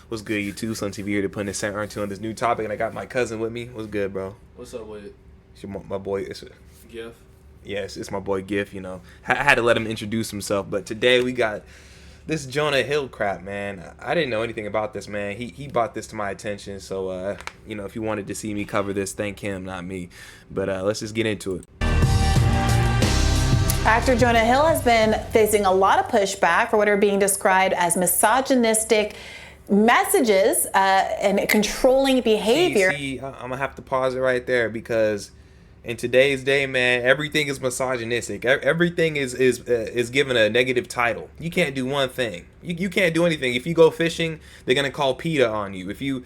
What's good, you too? SlimTv here to put in the center into on this new topic, and I got my cousin with me. What's good, bro? What's up with it? My boy. Gif? Yes, it's my boy Gif. You know, I had to let him introduce himself, but today we got this Jonah Hill crap, man. I didn't know anything about this, man. He brought this to my attention, so you know, if you wanted to see me cover this, thank him, not me. But let's just get into it. Actor Jonah Hill has been facing a lot of pushback for what are being described as misogynistic messages and controlling behavior. See, I'm gonna have to pause it right there because in today's day, man, everything is misogynistic. Everything is given a negative title. You can't do one thing. You can't do anything. If you go fishing, they're gonna call PETA on you. If you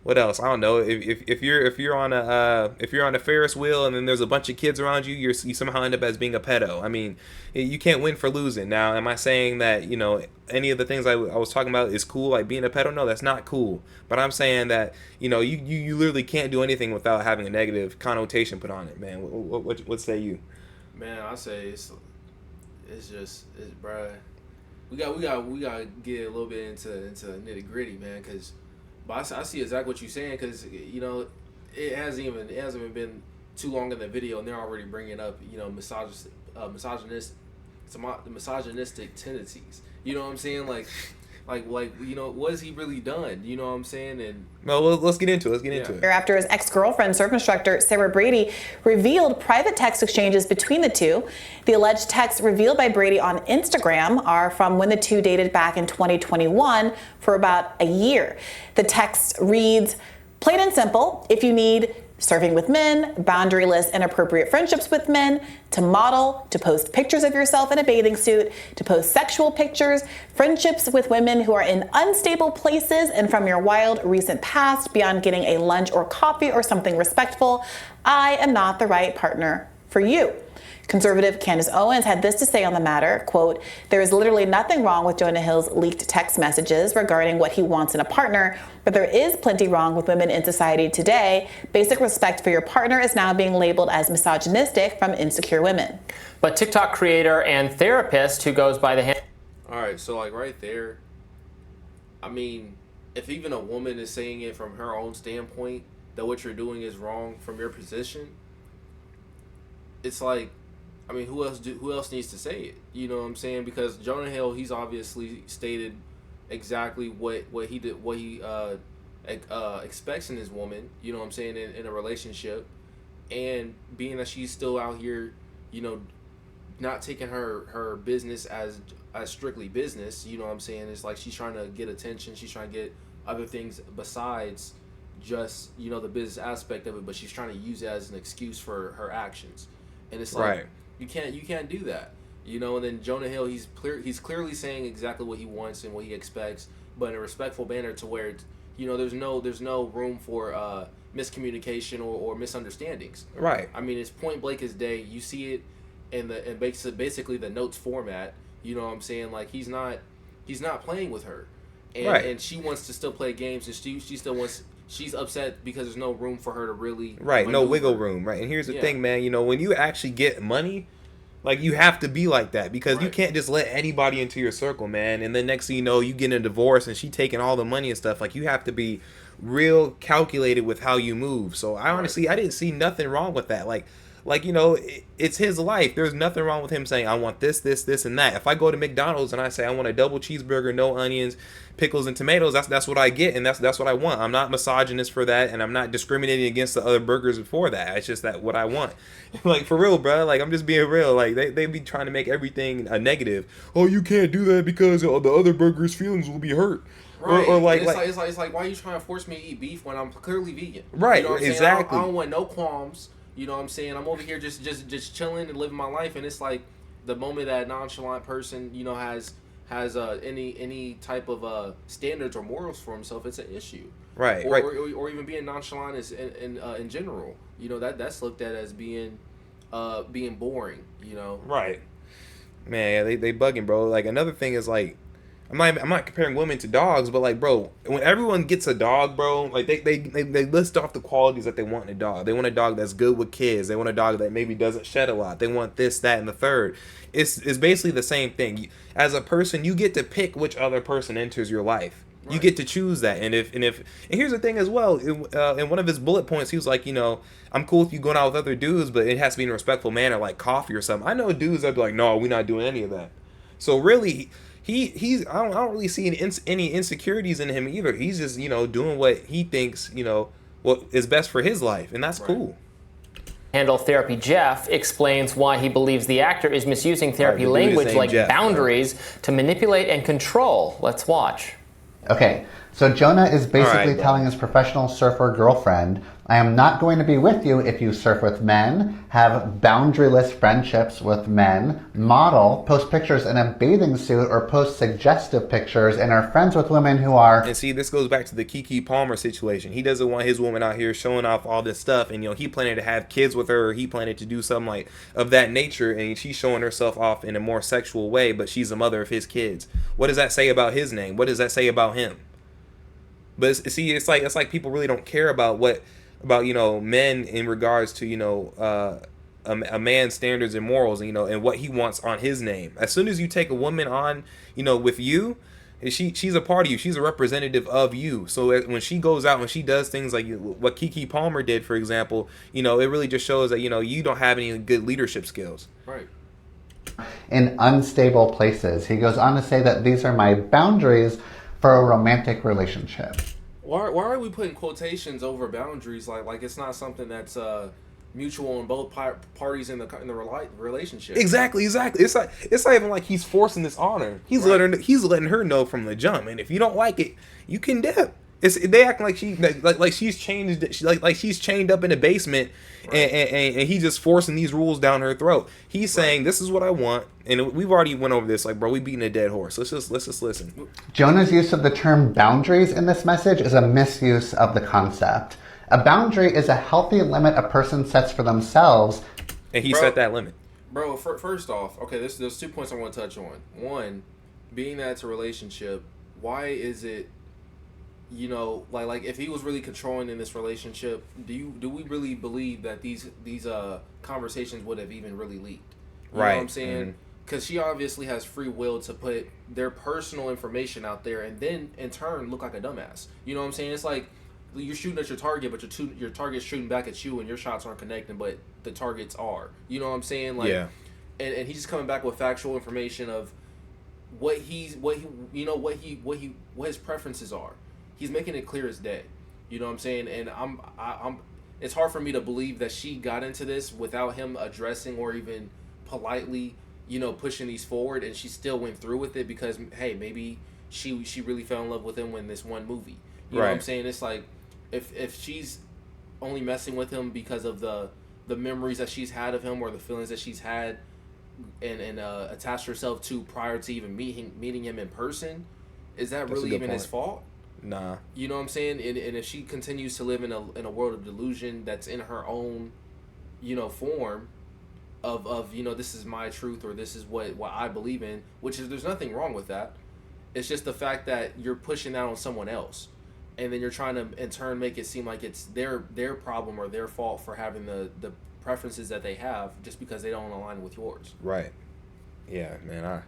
what else? I don't know. If you're on a Ferris wheel and then there's a bunch of kids around you, you somehow end up as being a pedo. I mean, you can't win for losing. Now, am I saying that, you know, any of the things I was talking about is cool, like being a pedo? No, that's not cool. But I'm saying that, you know, you literally can't do anything without having a negative connotation put on it, man. What say you? Man, I say it's bruh. We got to get a little bit into nitty gritty, man, because. But I see exactly what you're saying, because, you know, it hasn't even been too long in the video and they're already bringing up, you know, misogynistic tendencies. You know what I'm saying? Like you know, what has he really done? You know what I'm saying? And well, let's get into it. After his ex-girlfriend, surf instructor Sarah Brady, revealed private text exchanges between the two. The alleged texts revealed by Brady on Instagram are from when the two dated back in 2021 for about a year. The text reads, plain and simple, if you need surfing with men, boundaryless inappropriate friendships with men, to model, to post pictures of yourself in a bathing suit, to post sexual pictures, friendships with women who are in unstable places and from your wild recent past beyond getting a lunch or coffee or something respectful, I am not the right partner for you. Conservative Candace Owens had this to say on the matter, quote, there is literally nothing wrong with Jonah Hill's leaked text messages regarding what he wants in a partner, but there is plenty wrong with women in society today. Basic respect for your partner is now being labeled as misogynistic from insecure women. But TikTok creator and therapist who goes by the all right, so like right there, I mean, if even a woman is saying it from her own standpoint, that what you're doing is wrong from your position, it's like, I mean, who else needs to say it? You know what I'm saying? Because Jonah Hill, he's obviously stated exactly what he expects in his woman. You know what I'm saying, in a relationship, and being that she's still out here, you know, not taking her business as strictly business. You know what I'm saying? It's like she's trying to get attention. She's trying to get other things besides just, you know, the business aspect of it. But she's trying to use it as an excuse for her actions. And it's like, right. You can't do that, you know. And then Jonah Hill, he's clearly saying exactly what he wants and what he expects, but in a respectful manner to where it's, you know, there's no room for miscommunication or misunderstandings. Right. I mean, it's point blank as day. You see it in basically the notes format. You know what I'm saying? Like he's not playing with her, and right. And she wants to still play games, and she still wants. She's upset because there's no room for her to really no wiggle room, right? And here's the thing, man. You know, when you actually get money, like you have to be like that because you can't just let anybody into your circle, man. And then next thing you know, you get a divorce and she taking all the money and stuff. Like you have to be real calculated with how you move. So I honestly, I didn't see nothing wrong with that. Like, you know, it's his life. There's nothing wrong with him saying, I want this, and that. If I go to McDonald's and I say I want a double cheeseburger, no onions, pickles, and tomatoes, that's what I get, and that's what I want. I'm not misogynist for that, and I'm not discriminating against the other burgers for that. It's just that what I want. Like, for real, bro. Like, I'm just being real. Like, they be trying to make everything a negative. Oh, you can't do that because the other burger's feelings will be hurt. Right. Or like, it's like, why are you trying to force me to eat beef when I'm clearly vegan? Right, you know exactly. I don't want no qualms. You know what I'm saying? I'm over here just chilling and living my life, and it's like the moment that nonchalant person, you know, has any type of standards or morals for himself, it's an issue. Right. Or even being nonchalant is in general. You know, that's looked at as being boring. You know. Right. Man, they bugging, bro. Like another thing is like, I'm not comparing women to dogs, but like, bro, when everyone gets a dog, bro, like they list off the qualities that they want in a dog. They want a dog that's good with kids. They want a dog that maybe doesn't shed a lot. They want this, that, and the third. It's basically the same thing. As a person, you get to pick which other person enters your life. Right. You get to choose that. And here's the thing as well. In one of his bullet points, he was like, I'm cool with you going out with other dudes, but it has to be in a respectful manner, like coffee or something. I know dudes that be like, no, we're not doing any of that. So really, he's I don't really see any insecurities in him either. He's just doing what he thinks what is best for his life, and that's cool. Handle Therapy Jeff explains why he believes the actor is misusing therapy language like Jeff, boundaries to manipulate and control. Let's watch. Okay, so Jonah is basically telling his professional surfer girlfriend, I am not going to be with you if you surf with men, have boundaryless friendships with men, model, post pictures in a bathing suit, or post suggestive pictures, and are friends with women who are... And see, this goes back to the Keke Palmer situation. He doesn't want his woman out here showing off all this stuff, and he planning to have kids with her, or he planning to do something like of that nature, and she's showing herself off in a more sexual way, but she's the mother of his kids. What does that say about his name? What does that say about him? But see, it's like people really don't care about men in regards to a man's standards and morals, and what he wants on his name. As soon as you take a woman on, with you, she's a part of you. She's a representative of you. So when she goes out and she does things like what Keke Palmer did, for example, it really just shows that you don't have any good leadership skills. Right. In unstable places. He goes on to say that these are my boundaries for a romantic relationship. Why are we putting quotations over boundaries? Like it's not something that's mutual on both parties in the relationship. Exactly. It's not even like he's forcing this on her. He's letting her know from the jump. And if you don't like it, you can dip. They act like she's changed. Like she's chained up in a basement, and he's just forcing these rules down her throat. He's saying, "This is what I want," and we've already went over this. Like, bro, we beating a dead horse. Let's just listen. Jonah's use of the term boundaries in this message is a misuse of the concept. A boundary is a healthy limit a person sets for themselves, and he set that limit. Bro, first off, okay, there's 2 points I want to touch on. One, being that it's a relationship, why is it? Like if he was really controlling in this relationship, do we really believe that these conversations would have even really leaked? You know what I'm saying? Because she obviously has free will to put their personal information out there and then in turn look like a dumbass. You know what I'm saying? It's like you're shooting at your target, but your target's shooting back at you, and your shots aren't connecting, but the targets are. You know what I'm saying? Like, yeah. And he's just coming back with factual information of what his preferences are. He's making it clear as day. You know what I'm saying? And I'm it's hard for me to believe that she got into this without him addressing or even politely, pushing these forward, and she still went through with it because, hey, maybe she really fell in love with him in this one movie. You know what I'm saying? It's like if she's only messing with him because of the memories that she's had of him or the feelings that she's had and attached herself to prior to even meeting him in person, is that really even his fault? Nah. You know what I'm saying? And if she continues to live in a world of delusion that's in her own, form of this is my truth or this is what I believe in, which is there's nothing wrong with that. It's just the fact that you're pushing that on someone else. And then you're trying to in turn make it seem like it's their problem or their fault for having the preferences that they have just because they don't align with yours. Right. Yeah, man.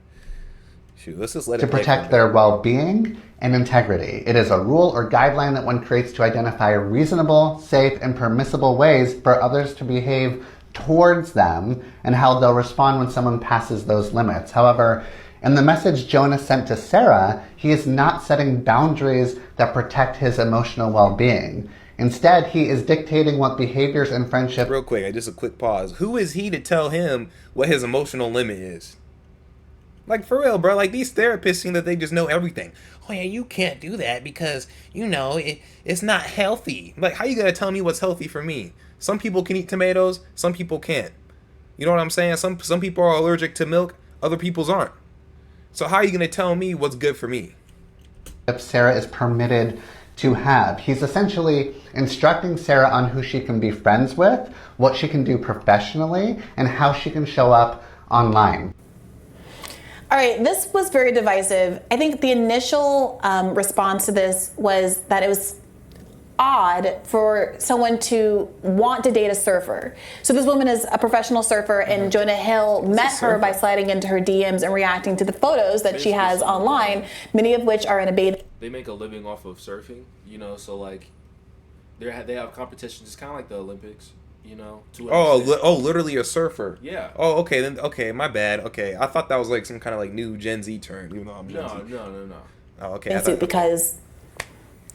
Let's just let it to protect their well-being and integrity. It is a rule or guideline that one creates to identify reasonable, safe, and permissible ways for others to behave towards them and how they'll respond when someone passes those limits. However, in the message Jonah sent to Sarah, he is not setting boundaries that protect his emotional well-being. Instead, he is dictating what behaviors and friendship... Real quick, just a quick pause. Who is he to tell him what his emotional limit is? Like, for real, bro. Like, these therapists seem that they just know everything. Oh, yeah, you can't do that because, it's not healthy. Like, how you going to tell me what's healthy for me? Some people can eat tomatoes. Some people can't. You know what I'm saying? Some people are allergic to milk. Other people's aren't. So how are you going to tell me what's good for me? Sarah is permitted to have. He's essentially instructing Sarah on who she can be friends with, what she can do professionally, and how she can show up online. All right, this was very divisive. I think the initial response to this was that it was odd for someone to want to date a surfer. So this woman is a professional surfer, and Jonah Hill met her by sliding into her DMs and reacting to the photos that she has online, many of which are in a bathing. They make a living off of surfing, you know, so like they have competitions. It's kind of like the Olympics. You know, literally a surfer. Yeah. Oh, okay, my bad. Okay, I thought that was like some kind of like new Gen Z term, even though I'm Gen Z. No. Oh, okay. Because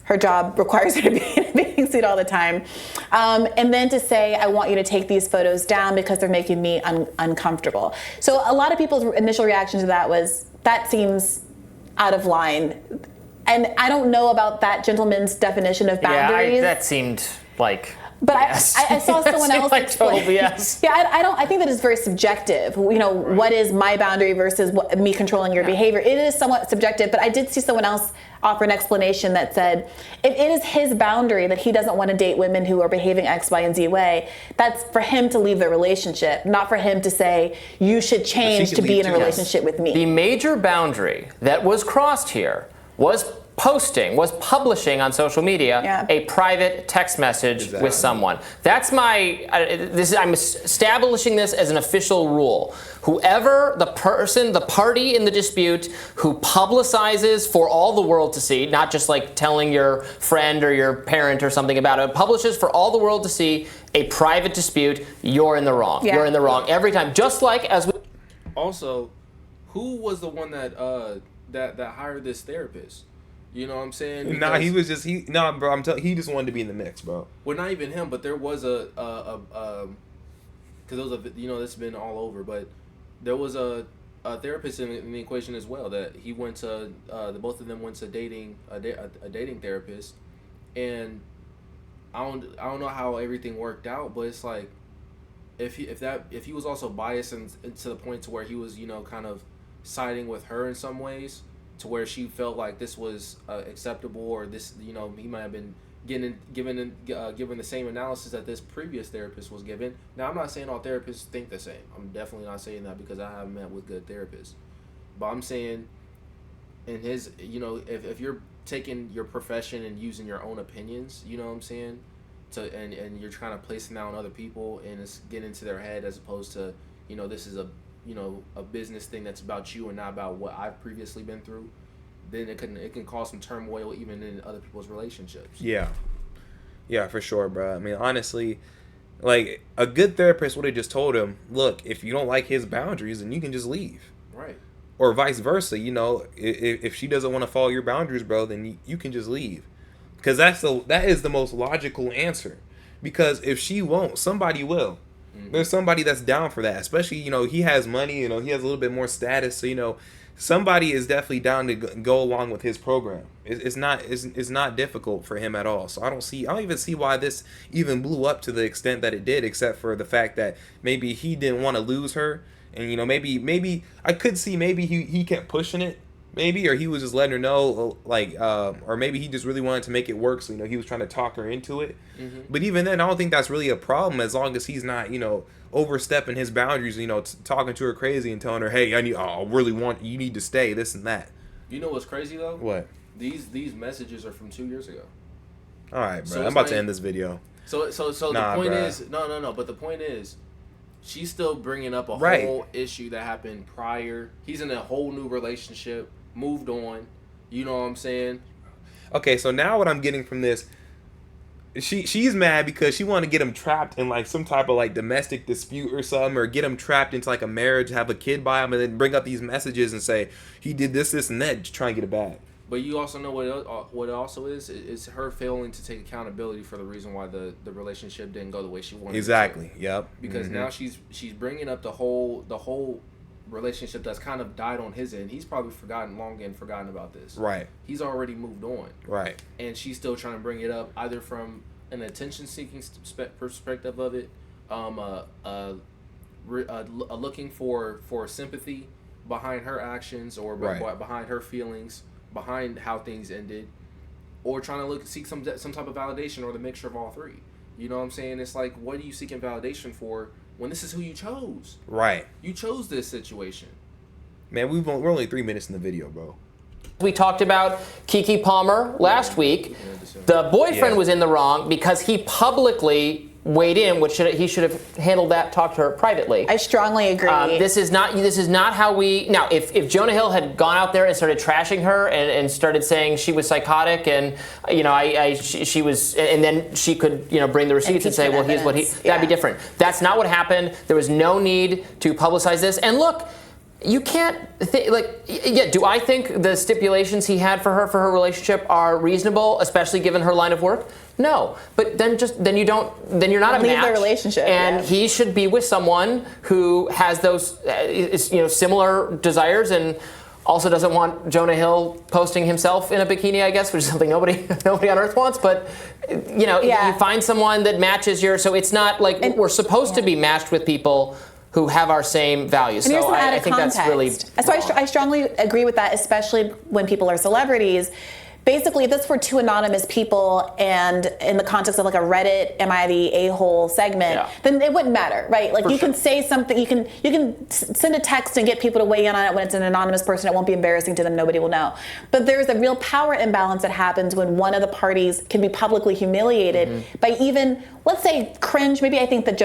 her job requires her to be in a bathing suit all the time. And then to say, I want you to take these photos down because they're making me uncomfortable. So a lot of people's initial reaction to that was, that seems out of line. And I don't know about that gentleman's definition of boundaries. Yeah, that seemed like... But yes. I saw someone else explain. Total BS. Yeah, I think that is very subjective. You know, what is my boundary versus me controlling your behavior? It is somewhat subjective, but I did see someone else offer an explanation that said, if it is his boundary that he doesn't want to date women who are behaving X, Y, and Z way, that's for him to leave the relationship, not for him to say, you should change to be in a relationship with me. The major boundary that was crossed here was publishing on social media a private text message with someone. That's my, I'm establishing this as an official rule. Whoever the party in the dispute who publicizes for all the world to see, not just like telling your friend or your parent or something about it, publishes for all the world to see a private dispute, you're in the wrong. You're in the wrong every time. Just like as we... Also, who was the one that that hired this therapist? You know what I'm saying? Because, bro. I'm telling he just wanted to be in the mix, bro. Well, not even him, but there was because those are, you know, this has been all over, but there was a therapist in the equation as well. That he went to the both of them went to a dating therapist, and I don't know how everything worked out, but it's like if he was also biased and to the point to where he was, you know, kind of siding with her in some ways, to where she felt like this was acceptable, or this, you know, he might have been given the same analysis that this previous therapist was given. Now, I'm not saying all therapists think the same. I'm definitely not saying that, because I haven't met with good therapists. But I'm saying, in his, you know, if you're taking your profession and using your own opinions, you know what I'm saying, and you're trying to place them out on other people, and it's getting into their head, as opposed to, you know, this is a business thing that's about you and not about what I've previously been through, then it can cause some turmoil even in other people's relationships. Yeah, for sure, bro. I mean, honestly, like, a good therapist would have just told him, look, if you don't like his boundaries, then you can just leave. Right. Or vice versa, you know, if she doesn't want to follow your boundaries, bro, then you can just leave. Because that is the most logical answer. Because if she won't, somebody will. There's somebody that's down for that, especially, you know, he has money, you know, he has a little bit more status, so, you know, somebody is definitely down to go along with his program. It's not difficult for him at all. So I don't even see why this even blew up to the extent that it did, except for the fact that maybe he didn't want to lose her, and, you know, maybe I could see maybe he kept pushing it. Maybe, or he was just letting her know, like, or maybe he just really wanted to make it work, so, you know, he was trying to talk her into it. But even then, I don't think that's really a problem, as long as he's not, you know, overstepping his boundaries, you know, talking to her crazy and telling her, hey, I really want, you need to stay, this and that. You know what's crazy, though? What? These messages are from 2 years ago. All right, bro. So I'm about to end this video. So the point is, no, but the point is, she's still bringing up a whole issue that happened prior. He's in a whole new relationship. Moved on, you know what I'm saying? Okay, so now what I'm getting from this, she's mad because she wanted to get him trapped in like some type of like domestic dispute or something, or get him trapped into like a marriage, have a kid by him, and then bring up these messages and say he did this, and that, to try and get it back. But you also know what it also is her failing to take accountability for the reason why the relationship didn't go the way she wanted. Exactly. To. Yep. Because now she's bringing up the whole relationship that's kind of died on his end. He's probably forgotten about this. Right. He's already moved on. Right. And she's still trying to bring it up, either from an attention-seeking perspective of it, looking for sympathy behind her actions, or behind her feelings, behind how things ended, or trying to seek some type of validation, or the mixture of all three. You know what I'm saying? It's like, what are you seeking validation for when this is who you chose? Right. You chose this situation. Man, we're only 3 minutes in the video, bro. We talked about Keke Palmer last week. The boyfriend was in the wrong because he publicly weighed in, which he should have handled that, talked to her privately. I strongly agree. This is not how we. Now, if Jonah Hill had gone out there and started trashing her and started saying she was psychotic and she was, and then she could bring the receipts and say, well, here's what that'd be different. That's not what happened. There was no need to publicize this. And look, you can't do I think the stipulations he had for her relationship are reasonable, especially given her line of work? No, but then you're not a match. Leave the relationship, and he should be with someone who has those similar desires and also doesn't want Jonah Hill posting himself in a bikini, I guess, which is something nobody on earth wants. But you find someone that matches your. So it's not like we're supposed to be matched with people who have our same values. And so I think context. that's really wrong. So I strongly agree with that, especially when people are celebrities. Basically, if this were two anonymous people and in the context of like a Reddit "Am I the a-hole" segment, then it wouldn't matter, right? Like can say something, you can send a text and get people to weigh in on it when it's an anonymous person. It won't be embarrassing to them. Nobody will know. But there's a real power imbalance that happens when one of the parties can be publicly humiliated by even, let's say, cringe. Maybe I think that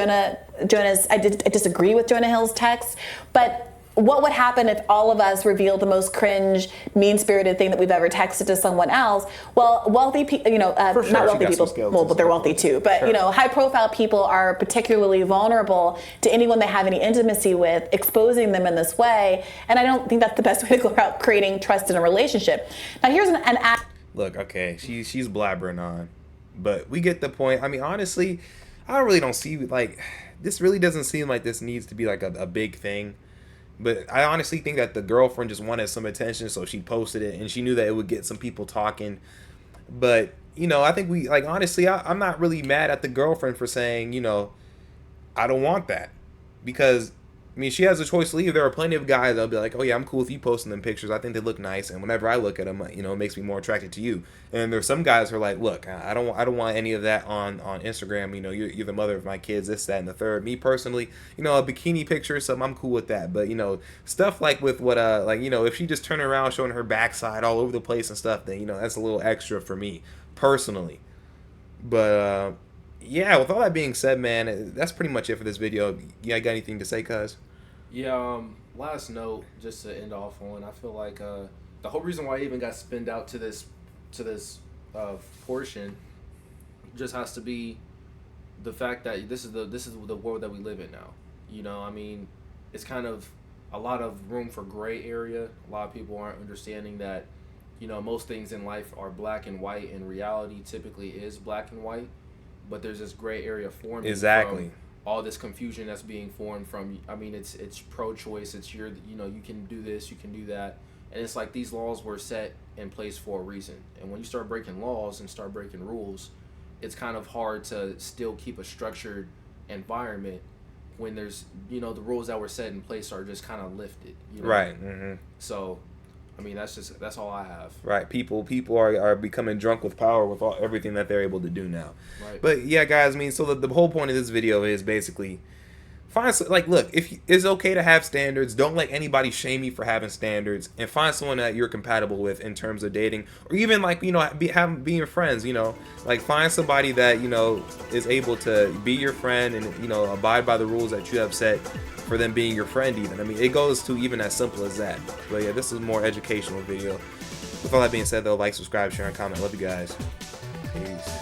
I disagree with Jonah Hill's text, but what would happen if all of us revealed the most cringe, mean-spirited thing that we've ever texted to someone else? Well, wealthy people, not wealthy people, well, but they're wealthy too, but high-profile people are particularly vulnerable to anyone they have any intimacy with, exposing them in this way, and I don't think that's the best way to go about creating trust in a relationship. Now, here's an act. Look, okay, she's blabbering on, but we get the point. I mean, honestly, I really don't see, this really doesn't seem like this needs to be like a big thing. But I honestly think that the girlfriend just wanted some attention, so she posted it, and she knew that it would get some people talking. But, I think honestly, I'm not really mad at the girlfriend for saying, I don't want that. Because, I mean, she has a choice to leave. There are plenty of guys that'll be like, oh yeah, I'm cool with you posting them pictures. I think they look nice, and whenever I look at them, it makes me more attracted to you. And there's some guys who are like, look, I don't want any of that on Instagram. You're the mother of my kids, this, that, and the third. Me personally, a bikini picture or something, I'm cool with that. But stuff like with what if she just turned around showing her backside all over the place and stuff, then that's a little extra for me personally. But yeah, with all that being said, man, that's pretty much it for this video. You got anything to say, cuz? Yeah, last note, just to end off on, I feel like the whole reason why I even got spinned out to this portion just has to be the fact that this is the world that we live in now. I mean, it's kind of a lot of room for gray area. A lot of people aren't understanding that, most things in life are black and white, and reality typically is black and white. But there's this gray area forming. Exactly. From all this confusion that's being formed from. I mean, it's pro-choice. It's you can do this, you can do that, and it's like these laws were set in place for a reason. And when you start breaking laws and start breaking rules, it's kind of hard to still keep a structured environment when there's the rules that were set in place are just kind of lifted. Right. Mm-hmm. So. I mean, that's all I have. Right. People are becoming drunk with power with everything that they're able to do now. Right. But yeah, guys, I mean, so the whole point of this video is basically find, look, if it's okay to have standards, don't let anybody shame you for having standards, and find someone that you're compatible with in terms of dating, or even being friends. Find somebody that is able to be your friend and abide by the rules that you have set for them being your friend even. I mean, it goes to even as simple as that. But yeah, this is a more educational video. With all that being said, though, like, subscribe, share, and comment. Love you guys. Peace.